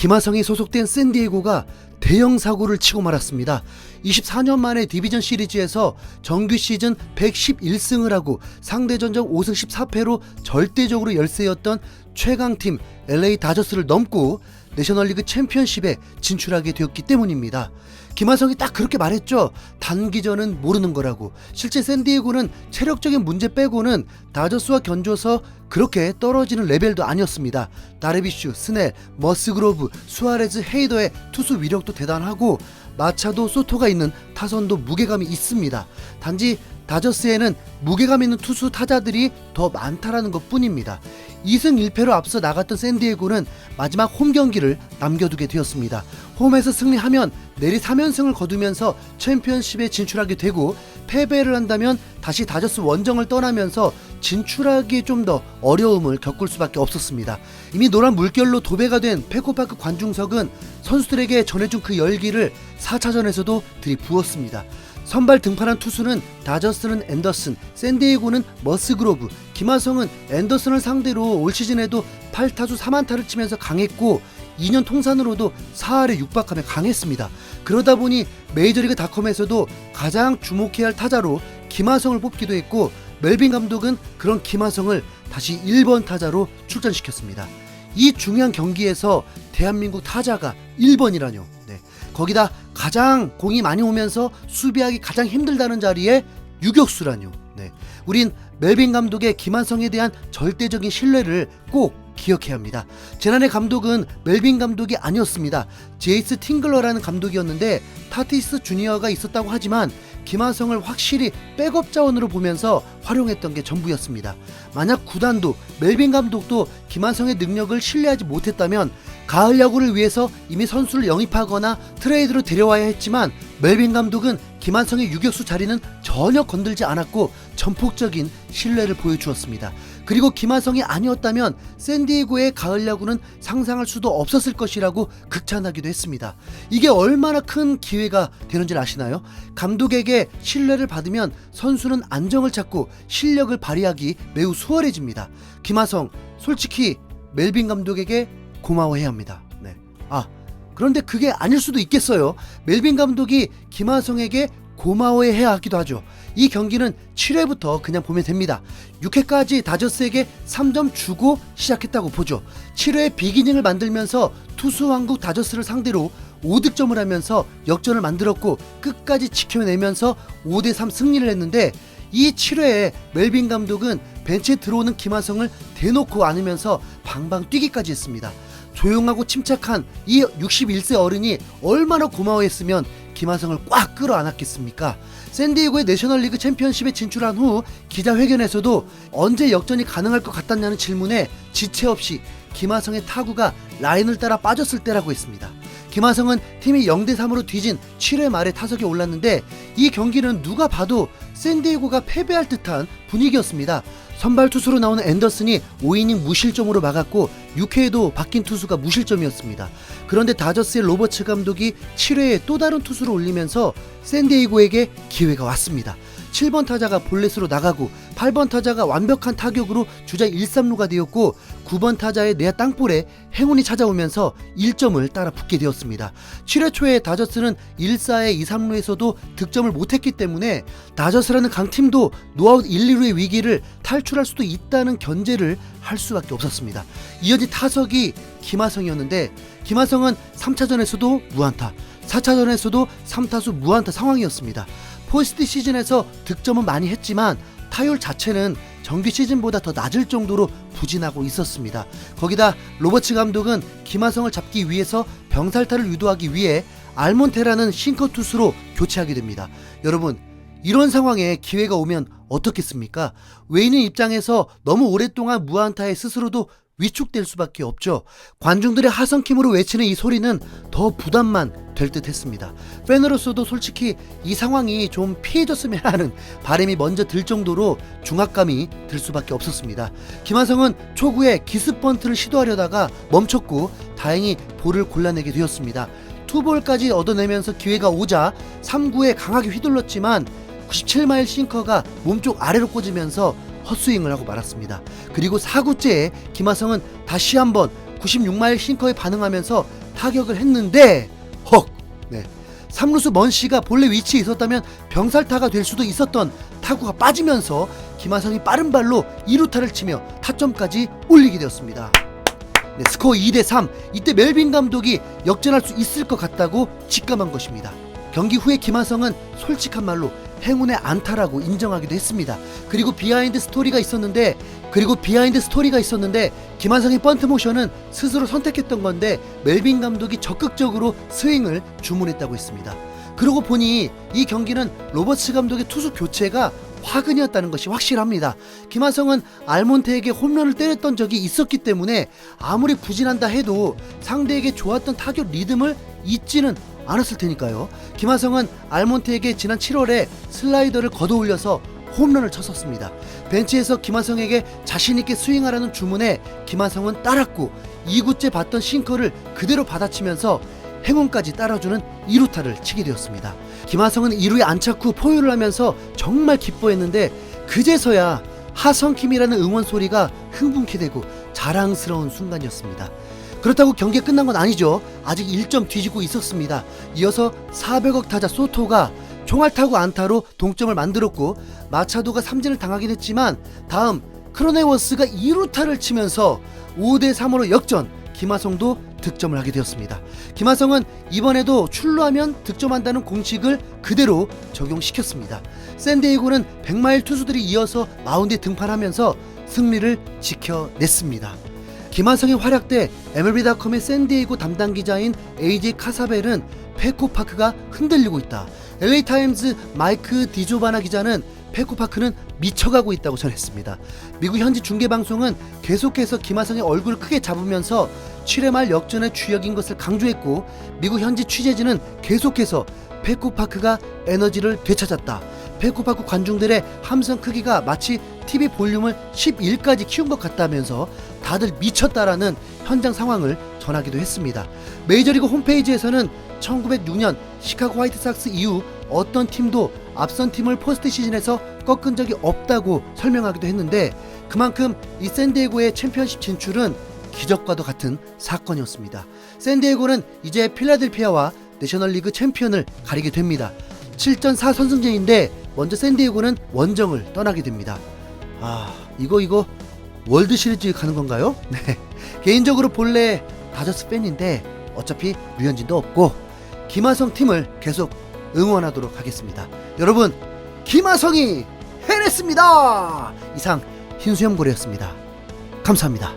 김하성이 소속된 샌디에고가 대형 사고를 치고 말았습니다. 24년 만에 디비전 시리즈에서 정규 시즌 111승을 하고 상대전적 5승 14패로 절대적으로 열세였던 최강팀 LA 다저스를 넘고 내셔널리그 챔피언십에 진출하게 되었기 때문입니다. 김하성이 딱 그렇게 말했죠. 단기전은 모르는 거라고. 실제 샌디에고는 체력적인 문제 빼고는 다저스와 견줘서 그렇게 떨어지는 레벨도 아니었습니다. 다르비슈, 스넬, 머스그로브, 수아레즈, 헤이더의 투수 위력도 대단하고 마차도, 소토가 있는 타선도 무게감이 있습니다. 단지 다저스에는 무게감 있는 투수 타자들이 더 많다라는 것 뿐입니다. 2승 1패로 앞서 나갔던 샌디에고는 마지막 홈 경기를 남겨두게 되었습니다. 홈에서 승리하면 내리 3연승을 거두면서 챔피언십에 진출하게 되고, 패배를 한다면 다시 다저스 원정을 떠나면서 진출하기에 좀 더 어려움을 겪을 수밖에 없었습니다. 이미 노란 물결로 도배가 된 페코파크 관중석은 선수들에게 전해준 그 열기를 4차전에서도 들이부었습니다. 선발 등판한 투수는 다저스는 앤더슨, 샌디에고는 머스그로브, 김하성은 앤더슨을 상대로 올 시즌에도 8타수 3안타를 치면서 강했고 2년 통산으로도 4할에 육박하며 강했습니다. 그러다 보니 메이저리그 닷컴에서도 가장 주목해야 할 타자로 김하성을 뽑기도 했고, 멜빈 감독은 그런 김하성을 다시 1번 타자로 출전시켰습니다. 이 중요한 경기에서 대한민국 타자가 1번이라뇨. 거기다 가장 공이 많이 오면서 수비하기 가장 힘들다는 자리에 유격수라뇨. 우린 멜빈 감독의 김하성에 대한 절대적인 신뢰를 꼭 기억해야 합니다. 지난해 감독은 멜빈 감독이 아니었습니다. 제이스 팅글러라는 감독이었는데 타티스 주니어가 있었다고 하지만 김하성을 확실히 백업 자원으로 보면서 활용했던 게 전부였습니다. 만약 구단도 멜빈 감독도 김하성의 능력을 신뢰하지 못했다면 가을 야구를 위해서 이미 선수를 영입하거나 트레이드로 데려와야 했지만, 멜빈 감독은 김하성의 유격수 자리는 전혀 건들지 않았고 전폭적인 신뢰를 보여주었습니다. 그리고 김하성이 아니었다면 샌디에고의 가을 야구는 상상할 수도 없었을 것이라고 극찬하기도 했습니다. 이게 얼마나 큰 기회가 되는지 아시나요? 감독에게 신뢰를 받으면 선수는 안정을 찾고 실력을 발휘하기 매우 수월해집니다. 김하성, 솔직히 멜빈 감독에게 고마워해야 합니다. 그런데 그게 아닐 수도 있겠어요. 멜빈 감독이 김하성에게 고마워해야 하기도 하죠. 이 경기는 7회부터 그냥 보면 됩니다. 6회까지 다저스에게 3점 주고 시작했다고 보죠. 7회 비기닝을 만들면서 투수 왕국 다저스를 상대로 5득점을 하면서 역전을 만들었고 끝까지 지켜내면서 5대3 승리를 했는데, 이 7회에 멜빈 감독은 벤치에 들어오는 김하성을 대놓고 안으면서 방방 뛰기까지 했습니다. 조용하고 침착한 이 61세 어른이 얼마나 고마워했으면 김하성을 꽉 끌어안았겠습니까? 샌디에고의 내셔널리그 챔피언십에 진출한 후 기자회견에서도 언제 역전이 가능할 것 같다냐는 질문에 지체 없이 김하성의 타구가 라인을 따라 빠졌을 때라고 했습니다. 김하성은 팀이 0대3으로 뒤진 7회 말에 타석에 올랐는데, 이 경기는 누가 봐도 샌디에고가 패배할 듯한 분위기였습니다. 선발 투수로 나오는 앤더슨이 5이닝 무실점으로 막았고 6회에도 바뀐 투수가 무실점이었습니다. 그런데 다저스의 로버츠 감독이 7회에 또 다른 투수를 올리면서 샌디에고에게 기회가 왔습니다. 7번 타자가 볼넷으로 나가고 8번 타자가 완벽한 타격으로 주자 1-3루가 되었고 9번 타자의 내야 땅볼에 행운이 찾아오면서 1점을 따라 붙게 되었습니다. 7회 초에 다저스는 1-4의 2-3루에서도 득점을 못했기 때문에 다저스라는 강팀도 노아웃 1-2루의 위기를 탈출할 수도 있다는 견제를 할 수밖에 없었습니다. 이어진 타석이 김하성이었는데, 김하성은 3차전에서도 무안타, 4차전에서도 3타수 무안타 상황이었습니다. 포스트 시즌에서 득점은 많이 했지만 타율 자체는 정규 시즌보다 더 낮을 정도로 부진하고 있었습니다. 거기다 로버츠 감독은 김하성을 잡기 위해서 병살타를 유도하기 위해 알몬테라는 싱커 투수로 교체하게 됩니다. 여러분, 이런 상황에 기회가 오면 어떻겠습니까? 외인의 입장에서 너무 오랫동안 무안타에 스스로도 위축될 수밖에 없죠. 관중들의 하성킴으로 외치는 이 소리는 더 부담만 될 듯 했습니다. 팬으로서도 솔직히 이 상황이 좀 피해졌으면 하는 바람이 먼저 들 정도로 중압감이 들 수밖에 없었습니다. 김하성은 초구에 기습번트를 시도하려다가 멈췄고 다행히 볼을 골라내게 되었습니다. 투볼까지 얻어내면서 기회가 오자 3구에 강하게 휘둘렀지만 97마일 싱커가 몸쪽 아래로 꽂으면서 헛스윙을 하고 말았습니다. 그리고 4구째에 김하성은 다시 한번 96마일 싱커에 반응하면서 타격을 했는데 헉! 네. 3루수 먼씨가 본래 위치에 있었다면 병살타가 될 수도 있었던 타구가 빠지면서 김하성이 빠른 발로 2루타를 치며 타점까지 올리게 되었습니다. 네, 스코어 2대3. 이때 멜빈 감독이 역전할 수 있을 것 같다고 직감한 것입니다. 경기 후에 김하성은 솔직한 말로 행운의 안타라고 인정하기도 했습니다. 그리고 비하인드 스토리가 있었는데 김하성의 번트 모션은 스스로 선택했던 건데 멜빈 감독이 적극적으로 스윙을 주문했다고 했습니다. 그러고 보니 이 경기는 로버츠 감독의 투수 교체가 화근이었다는 것이 확실합니다. 김하성은 알몬테에게 홈런을 때렸던 적이 있었기 때문에 아무리 부진한다 해도 상대에게 좋았던 타격 리듬을 잊지는 않았을 테니까요. 김하성은 알몬테에게 지난 7월에 슬라이더를 걷어올려서 홈런을 쳤었습니다. 벤치에서 김하성에게 자신있게 스윙하라는 주문에 김하성은 따랐고 2구째 봤던 싱커를 그대로 받아치면서 행운까지 따라주는 2루타를 치게 되었습니다. 김하성은 2루에 안착 후 포유를 하면서 정말 기뻐했는데 그제서야 하성킴이라는 응원 소리가 흥분케 되고 자랑스러운 순간이었습니다. 그렇다고 경기가 끝난 건 아니죠. 아직 1점 뒤지고 있었습니다. 이어서 400억 타자 소토가 총알타구 안타로 동점을 만들었고 마차도가 삼진을 당하긴 했지만 다음 크로네워스가 2루타를 치면서 5대3으로 역전, 김하성도 득점을 하게 되었습니다. 김하성은 이번에도 출루하면 득점한다는 공식을 그대로 적용시켰습니다. 샌디에이고는 100마일 투수들이 이어서 마운드에 등판하면서 승리를 지켜냈습니다. 김하성의 활약 때 MLB.com의 샌디에이고 담당 기자인 AJ 카사벨은 페코파크가 흔들리고 있다. LA타임즈 마이크 디조바나 기자는 페코파크는 미쳐가고 있다고 전했습니다. 미국 현지 중계방송은 계속해서 김하성의 얼굴을 크게 잡으면서 7회 말 역전의 주역인 것을 강조했고 미국 현지 취재진은 계속해서 페코파크가 에너지를 되찾았다. 페코파크 관중들의 함성 크기가 마치 TV 볼륨을 11까지 키운 것 같다면서 다들 미쳤다라는 현장 상황을 전하기도 했습니다. 메이저리그 홈페이지에서는 1906년 시카고 화이트삭스 이후 어떤 팀도 앞선 팀을 포스트 시즌에서 꺾은 적이 없다고 설명하기도 했는데 그만큼 이 샌디에고의 챔피언십 진출은 기적과도 같은 사건이었습니다. 샌디에고는 이제 필라델피아와 내셔널리그 챔피언을 가리게 됩니다. 7전 4선승제인데 먼저 샌디에고는 원정을 떠나게 됩니다. 이거 월드 시리즈 가는 건가요? 네. 개인적으로 본래 다저스 팬인데 어차피 류현진도 없고 김하성 팀을 계속 응원하도록 하겠습니다. 여러분, 김하성이 해냈습니다. 이상 흰수염고래였습니다. 감사합니다.